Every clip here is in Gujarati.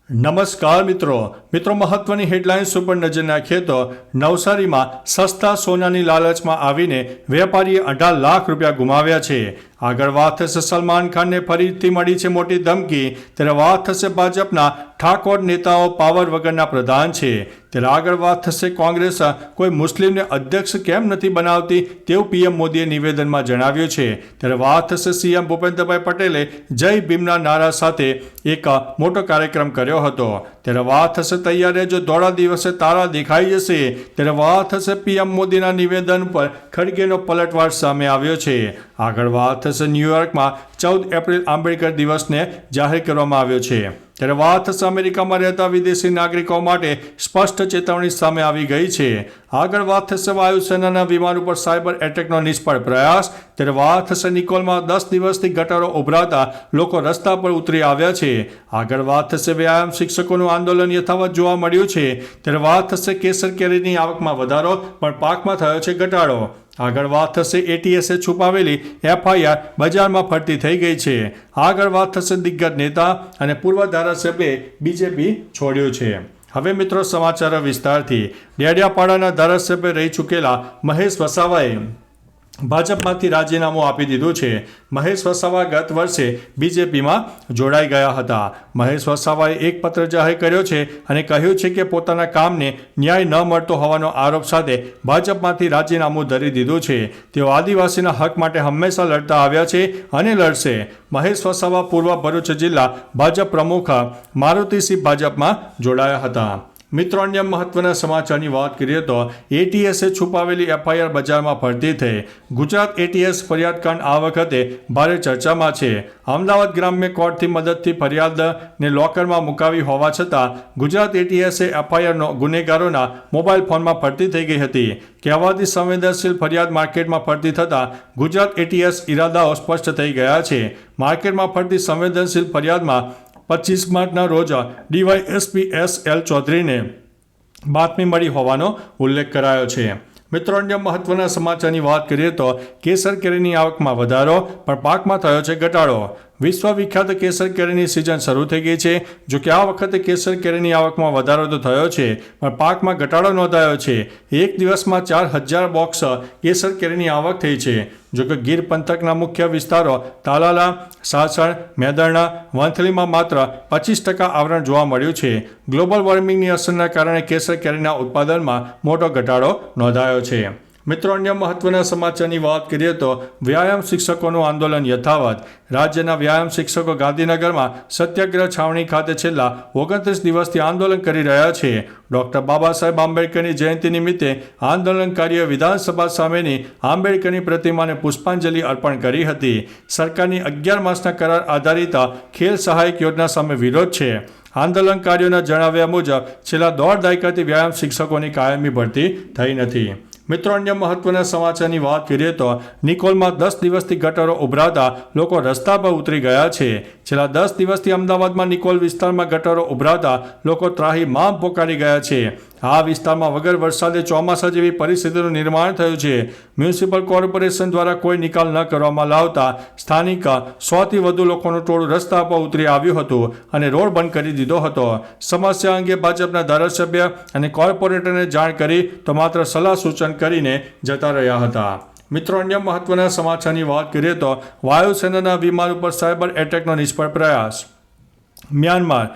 નમસ્કાર મિત્રો મહત્વની હેડલાઇન્સ ઉપર નજર નાખીએ તો નવસારીમાં સસ્તા સોનાની લાલચમાં આવીને વેપારીએ 18 લાખ રૂપિયા ગુમાવ્યા છે. આગળ વાત થશે સલમાન ખાનને ફરીથી મળી છે મોટી ધમકી, ત્યારે વાત થશે ભાજપના ઠાકોર નેતાઓ પાવર વગરના પ્રધાન છે. ત્યારે આગળ વાત થશે કોંગ્રેસ કોઈ મુસ્લિમને અધ્યક્ષ કેમ નથી બનાવતી તેવું પીએમ મોદીએ નિવેદનમાં જણાવ્યું છે. ત્યારે વાત થશે સીએમ ભૂપેન્દ્રભાઈ પટેલે જય ભીમના નારા સાથે એક મોટો કાર્યક્રમ કર્યો હતો. ત્યારે વાત થશે તૈયાર રહેજો ધોળા દિવસે તારા દેખાઈ જશે. ત્યારે વાત થશે પીએમ મોદીના નિવેદન પર ખડગેનો પલટવાર સામે આવ્યો છે. આગળ વાત થશે ન્યૂયોર્કમાં 14 એપ્રિલ આંબેડકર દિવસને જાહેર કરવામાં આવ્યો છે. ત્યારે વાત થશે અમેરિકામાં રહેતા વિદેશી નાગરિકો માટે સ્પષ્ટ ચેતવણી સામે આવી ગઈ છે. આગળ વાત થશે વાયુસેનાના વિમાન ઉપર સાયબર એટેકનો નિષ્ફળ પ્રયાસ. ત્યારે વાત થશે નિકોલમાં 10 દિવસથી ગટરો ઉભરાતા લોકો રસ્તા પર ઉતરી આવ્યા છે. આગળ વાત થશે વ્યાયામ શિક્ષકોનું આંદોલન યથાવત જોવા મળ્યું છે. ત્યારે વાત થશે કેસર કેરીની આવકમાં વધારો પણ પાકમાં થયો છે ઘટાડો. આગળ વાત થશે એટીએસે છુપાવેલી એફઆઈઆર બજારમાં ફરતી થઈ ગઈ છે. આગળ વાત થશે દિગ્ગજ નેતા અને પૂર્વ ધારાસભ્યે બીજેપી છોડ્યું છે. હવે મિત્રો સમાચાર વિસ્તારથી. ડેડિયાપાડાના ધારાસભ્ય રહી ચૂકેલા મહેશ વસાવાએ ભાજપમાંથી રાજીનામું આપી દીધું છે. મહેશ વસાવા ગત વર્ષે બીજેપીમાં જોડાઈ ગયા હતા. મહેશ વસાવાએ એક પત્ર જાહેર કર્યો છે અને કહ્યું છે કે પોતાના કામને ન્યાય ન મળતો હોવાનો આરોપ સાથે ભાજપમાંથી રાજીનામું ધરી દીધું છે. તેઓ આદિવાસીના હક માટે હંમેશા લડતા આવ્યા છે અને લડશે. મહેશ વસાવા પૂર્વ ભરૂચ જિલ્લા ભાજપ પ્રમુખ મારુતિસિંહ ભાજપમાં જોડાયા હતા. મિત્રો અન્ય મહત્વના સમાચારની વાત કરીએ તો એટીએસે છુપાવેલી એફઆઈઆર બજારમાં ફરતી થઈ. ગુજરાત એટીએસ ફરિયાદકાંડ આ વખતે ભારે ચર્ચામાં છે. અમદાવાદ ગ્રામ્ય કોર્ટથી મદદથી ફરિયાદને લોકરમાં મુકાવી હોવા છતાં ગુજરાત એટીએસે એફઆઈઆર ગુનેગારોના મોબાઈલ ફોનમાં ફરતી થઈ ગઈ હતી. કહેવાતી સંવેદનશીલ ફરિયાદ માર્કેટમાં ફરતી થતાં ગુજરાત એટીએસ ઇરાદાઓ સ્પષ્ટ થઈ ગયા છે. માર્કેટમાં ફરતી સંવેદનશીલ ફરિયાદમાં 25 માર્ચના રોજ ડીવાયએસપી એસ.એલ. ચૌધરીને બાતમી મળી હોવાનો ઉલ્લેખ કરાયો છે. મિત્રો અન્ય મહત્વના સમાચારની વાત કરીએ તો કેસર કેરીની આવકમાં વધારો પણ પાકમાં થયો છે ઘટાડો. વિશ્વવિખ્યાત કેસર કેરીની સિઝન શરૂ થઈ ગઈ છે. જો કે આ વખતે કેસર કેરીની આવકમાં વધારો તો થયો છે પણ પાકમાં ઘટાડો નોંધાયો છે. એક દિવસમાં 4000 બોક્સ કેસર કેરીની આવક થઈ છે. જો કે ગીર પંથકના મુખ્ય વિસ્તારો તાલાલા, સાસણ, મેદરણા, વંથલીમાં માત્ર 25% આવરણ જોવા મળ્યું છે. ગ્લોબલ વોર્મિંગની અસરના કારણે કેસર કેરીના ઉત્પાદનમાં મોટો ઘટાડો નોંધાયો છે. મિત્રો અન્ય મહત્વના સમાચારની વાત કરીએ તો વ્યાયામ શિક્ષકોનું આંદોલન યથાવત. રાજ્યના વ્યાયામ શિક્ષકો ગાંધીનગરમાં સત્યાગ્રહ છાવણી ખાતે છેલ્લા 29 દિવસથી આંદોલન કરી રહ્યા છે. ડૉક્ટર બાબા સાહેબ આંબેડકરની જયંતિ નિમિત્તે આંદોલનકારીઓએ વિધાનસભા સામેની આંબેડકરની પ્રતિમાને પુષ્પાંજલિ અર્પણ કરી હતી. સરકારની 11 માસના કરાર આધારિત ખેલ સહાયક યોજના સામે વિરોધ છે. આંદોલનકારીઓના જણાવ્યા મુજબ છેલ્લા 1.5 દાયકાથી વ્યાયામ શિક્ષકોની કાયમી ભરતી થઈ નથી. મિત્રો અન્ય મહત્વના સમાચારની વાત કરીએ તો નિકોલમાં 10 દિવસથી ગટરો ઉભરાતા લોકો રસ્તા પર ઉતરી ગયા છે. છેલ્લા 10 દિવસથી અમદાવાદમાં નિકોલ વિસ્તારમાં ગટરો ઉભરાતા લોકો ત્રાહિમામ પોકારી ગયા છે. આ વિસ્તારમાં વગર વરસાદે ચોમાસા જેવી પરિસ્થિતિનું નિર્માણ થયું છે. મ્યુનિસિપલ કોર્પોરેશન દ્વારા કોઈ નિકાલ ન કરવામાં લાવતા સ્થાનિક 100થી વધુ લોકોનું ટોળું રસ્તા પર ઉતરી આવ્યું હતું અને રોડ બંધ કરી દીધો હતો. સમસ્યા અંગે ભાજપના ધારાસભ્ય અને કોર્પોરેટરને જાણ કરી તો માત્ર સલાહ સૂચન કરીને જતા રહ્યા હતા. મિત્રો અન્ય મહત્વના સમાચારની વાત કરીએ તો વાયુસેનાના વિમાન ઉપર સાયબર એટેકનો નિષ્ફળ પ્રયાસ. મ્યાનમાર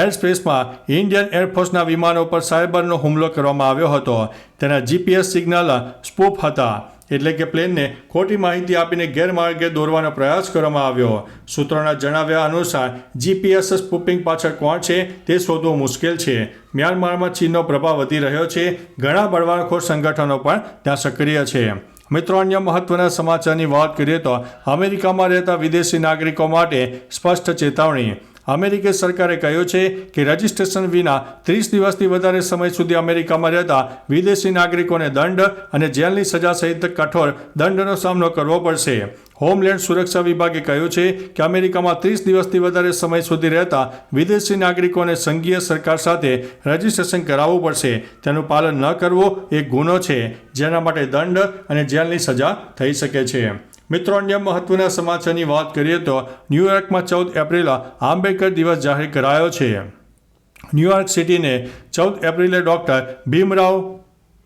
એરસ્પેસમાં ઇન્ડિયન એરફોર્સના વિમાનો પર સાયબરનો હુમલો કરવામાં આવ્યો હતો. તેના જીપીએસ સિગ્નલ સ્પૂફ હતા, એટલે કે પ્લેનને ખોટી માહિતી આપીને ગેરમાર્ગે દોરવાનો પ્રયાસ કરવામાં આવ્યો. સૂત્રોના જણાવ્યા અનુસાર જીપીએસ સ્પૂફિંગ પાછળ કોણ છે તે શોધવું મુશ્કેલ છે. મ્યાનમારમાં ચીનનો પ્રભાવ વધી રહ્યો છે. ઘણા બળવાખોર સંગઠનો પણ ત્યાં સક્રિય છે. મિત્રો અન્ય મહત્વના સમાચારની વાત કરીએ તો અમેરિકામાં રહેતા વિદેશી નાગરિકો માટે સ્પષ્ટ ચેતવણી. અમેરિકી સરકારે કહ્યું છે કે રજિસ્ટ્રેશન વિના 30 દિવસથી વધારે સમય સુધી અમેરિકામાં રહેતા વિદેશી નાગરિકોને દંડ અને જેલની સજા સહિત કઠોર દંડનો સામનો કરવો પડશે. હોમલેન્ડ સુરક્ષા વિભાગે કહ્યું છે કે અમેરિકામાં 30 દિવસથી વધારે સમય સુધી રહેતા વિદેશી નાગરિકોને સંઘીય સરકાર સાથે રજિસ્ટ્રેશન કરાવવું પડશે. તેનું પાલન ન કરવું એક ગુનો છે, જેના માટે દંડ અને જેલની સજા થઈ શકે છે. મિત્રો અન્ય મહત્વના સમાચારની વાત કરીએ તો ન્યૂયોર્કમાં 14 એપ્રિલ આંબેડકર દિવસ જાહેર કરાયો છે. ન્યૂયોર્ક સિટીને 14 એપ્રિલે ડૉક્ટર ભીમરાવ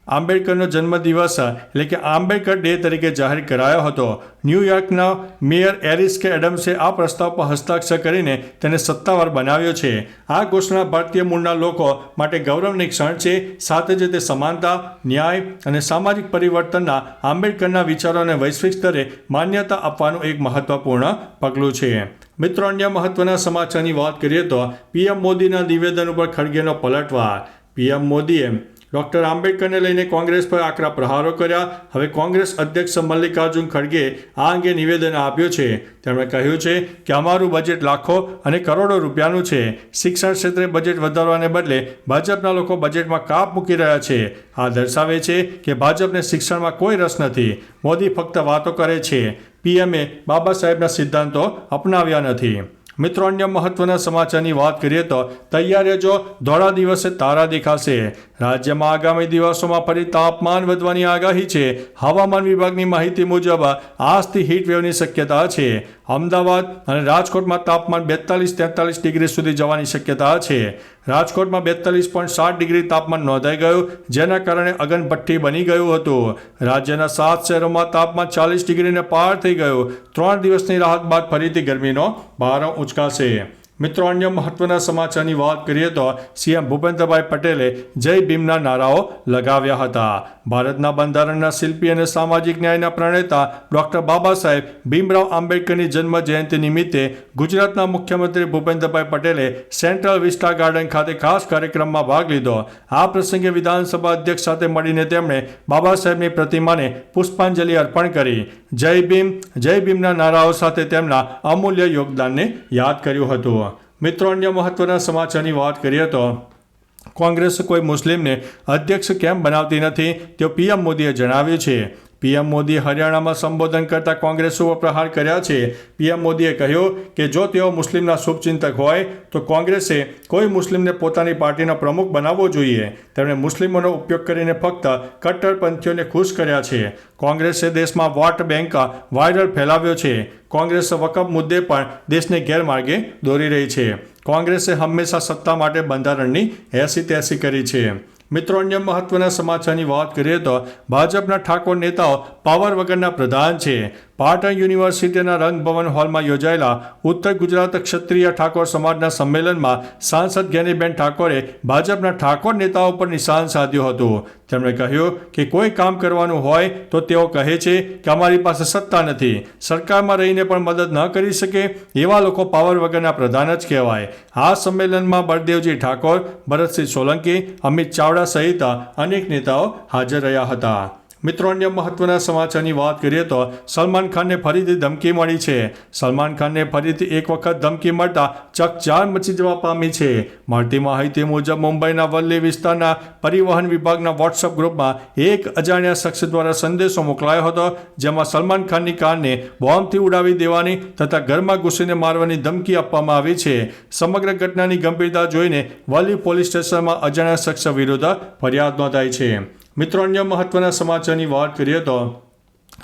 આંબેડકરનો જન્મદિવસ એટલે કે આંબેડકર ડે તરીકે જાહેર કરાયો હતો. ન્યૂયોર્કના મેયર એરિસ કે એડમ્સે આ પ્રસ્તાવ પર હસ્તાક્ષર કરીને તેને સત્તાવાર બનાવ્યો છે. આ ઘોષણા ભારતીય મૂળના લોકો માટે ગૌરવની ક્ષણ છે. સાથે જ તે સમાનતા, ન્યાય અને સામાજિક પરિવર્તનના આંબેડકરના વિચારોને વૈશ્વિક સ્તરે માન્યતા આપવાનું એક મહત્વપૂર્ણ પગલું છે. મિત્રો, અન્ય મહત્વના સમાચારની વાત કરીએ તો પીએમ મોદીના નિવેદન ઉપર ખડગેનો પલટવાર. પીએમ મોદીએ ડૉક્ટર આંબેડકરને લઈને કોંગ્રેસ પર આકરા પ્રહારો કર્યા. હવે કોંગ્રેસ અધ્યક્ષ મલ્લિકાર્જુન ખડગે આ અંગે નિવેદન આપ્યું છે. તેમણે કહ્યું છે કે અમારું બજેટ લાખો અને કરોડો રૂપિયાનું છે. શિક્ષણ ક્ષેત્રે બજેટ વધારવાને બદલે ભાજપના લોકો બજેટમાં કાપ મૂકી રહ્યા છે. આ દર્શાવે છે કે ભાજપને શિક્ષણમાં કોઈ રસ નથી. મોદી ફક્ત વાતો કરે છે. પીએમએ બાબા સાહેબના સિદ્ધાંતો અપનાવ્યા નથી. મિત્રો, અન્ય મહત્વના સમાચારની વાત કરીએ તો તૈયાર રહેજો, ધોળા દિવસે તારા દેખાશે. રાજ્યમાં આગામી દિવસોમાં ફરી તાપમાન વધવાની આગાહી છે. હવામાન વિભાગની માહિતી મુજબ આજથી હીટ વેવની શક્યતા છે. અમદાવાદ અને રાજકોટમાં તાપમાન 42-43 ડિગ્રી સુધી જવાની શક્યતા છે. રાજકોટમાં 42.7 ડિગ્રી તાપમાન નોંધાઈ ગયું, જેના કારણે અગનભઠ્ઠી બની ગયું હતું. રાજ્યના 7 શહેરોમાં તાપમાન 40 ડિગ્રીને પાર થઈ ગયું. 3 દિવસની રાહત બાદ ફરીથી ગરમીનો પારો ઉંચકાશે. મિત્રો, અન્ય મહત્વના સમાચારની વાત કરીએ તો સીએમ ભૂપેન્દ્રભાઈ પટેલે જય ભીમના નારાઓ લગાવ્યા હતા. ભારતના બંધારણના શિલ્પી અને સામાજિક ન્યાયના પ્રણેતા ડૉક્ટર બાબા સાહેબ ભીમરાવ આંબેડકરની જન્મ જયંતિ નિમિત્તે ગુજરાતના મુખ્યમંત્રી ભૂપેન્દ્રભાઈ પટેલે સેન્ટ્રલ વિસ્ટા ગાર્ડન ખાતે ખાસ કાર્યક્રમમાં ભાગ લીધો. આ પ્રસંગે વિધાનસભા અધ્યક્ષ સાથે મળીને તેમણે બાબા સાહેબની પ્રતિમાને પુષ્પાંજલિ અર્પણ કરી. જય ભીમના નારાઓ સાથે તેમના અમૂલ્ય યોગદાનને યાદ કર્યું હતું. મિત્રો, અન્ય મહત્વના સમાચારની વાત કરીએ તો કોંગ્રેસ કોઈ મુસ્લિમને અધ્યક્ષ કેમ બનાવતી નથી તેવું પીએમ મોદીએ જણાવ્યું છે. પીએમ મોદીએ હરિયાણામાં સંબોધન કરતા કોંગ્રેસ ઉપર પ્રહાર કર્યા છે. પીએમ મોદીએ કહ્યું કે જો તેઓ મુસ્લિમના શુભચિંતક હોય તો કોંગ્રેસે કોઈ મુસ્લિમને પોતાની પાર્ટીનો પ્રમુખ બનાવવો જોઈએ. તેમણે મુસ્લિમોનો ઉપયોગ કરીને ફક્ત કટ્ટરપંથીઓને ખુશ કર્યા છે. કોંગ્રેસે દેશમાં વોટ બેંક વાયરલ ફેલાવ્યો છે. કોંગ્રેસ વકફ મુદ્દે પણ દેશને ગેરમાર્ગે દોરી રહી છે. કોંગ્રેસે હંમેશા સત્તા માટે બંધારણની એસી-તેસી કરી છે. મિત્રો, અન્ય મહત્વના સમાચારની વાત કરીએ તો ભાજપના ઠાકોર નેતાઓ પાવર વગરના પ્રધાન છે. પાટણ યુનિવર્સિટીના રંગભવન હોલમાં યોજાયેલા ઉત્તર ગુજરાત ક્ષત્રિય ઠાકોર સમાજના સંમેલનમાં સાંસદ જ્ઞાનીબેન ઠાકોરે ભાજપના ઠાકોર નેતાઓ પર નિશાન સાધ્યું હતું. તેમણે કહ્યું કે કોઈ કામ કરવાનું હોય તો તેઓ કહે છે કે અમારી પાસે સત્તા નથી, સરકારમાં રહીને પણ મદદ ન કરી શકે, એવા લોકો પાવર વગરના પ્રધાન જ કહેવાય. આ સંમેલનમાં બળદેવજી ઠાકોર, ભરતસિંહ સોલંકી, અમિત ચાવડા સહિત અનેક નેતાઓ હાજર રહ્યા હતા. મિત્રો, અન્ય મહત્વના સમાચારની વાત કરીએ તો સલમાન ખાનને ફરીથી ધમકી મળી છે. સલમાન ખાનને ફરીથી એક વખત ધમકી મળતા ચકચાર મચી જવા પામી છે. મળતી માહિતી મુજબ મુંબઈના વલ્લી વિસ્તારના પરિવહન વિભાગના વોટ્સઅપ ગ્રુપમાં એક અજાણ્યા શખ્સ દ્વારા સંદેશો મોકલાયો હતો, જેમાં સલમાન ખાનની કારને બોમ્બથી ઉડાવી દેવાની તથા ઘરમાં ઘૂસીને મારવાની ધમકી આપવામાં આવી છે. સમગ્ર ઘટનાની ગંભીરતા જોઈને વલ્લી પોલીસ સ્ટેશનમાં અજાણ્યા શખ્સ વિરુદ્ધ ફરિયાદ નોંધાઈ છે. મિત્રો, અન્ય મહત્વના સમાચારની વાત કરીએ તો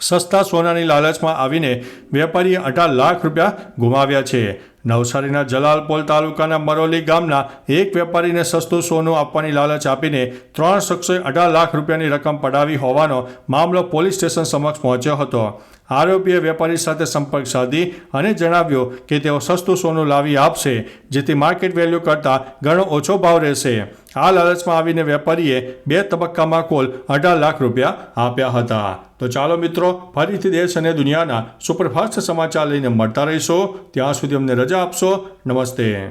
સસ્તા સોનાની લાલચમાં આવીને વેપારીએ 18 લાખ રૂપિયા ગુમાવ્યા છે. નવસારીના જલાલપોર તાલુકાના મરોલી ગામના એક વેપારીને સસ્તું સોનું આપવાની લાલચ આપીને 3 શખ્સોએ 18 લાખ રૂપિયાની રકમ પડાવી હોવાનો મામલો પોલીસ સ્ટેશન સમક્ષ પહોંચ્યો હતો. આરોપીએ વેપારી સાથે સંપર્ક સાધી અને જણાવ્યું કે તેઓ સસ્તું સોનું લાવી આપશે, જેથી માર્કેટ વેલ્યુ કરતાં ઘણો ઓછો ભાવ રહેશે. આ લાલચમાં આવીને વેપારીએ 2 તબક્કામાં કુલ 18 લાખ રૂપિયા આપ્યા હતા. તો ચાલો મિત્રો, ફરીથી દેશ અને દુનિયાના સુપરફાસ્ટ સમાચાર લઈને મળતા રહીશું. ત્યાં સુધી અમને રજા આપશો. નમસ્તે.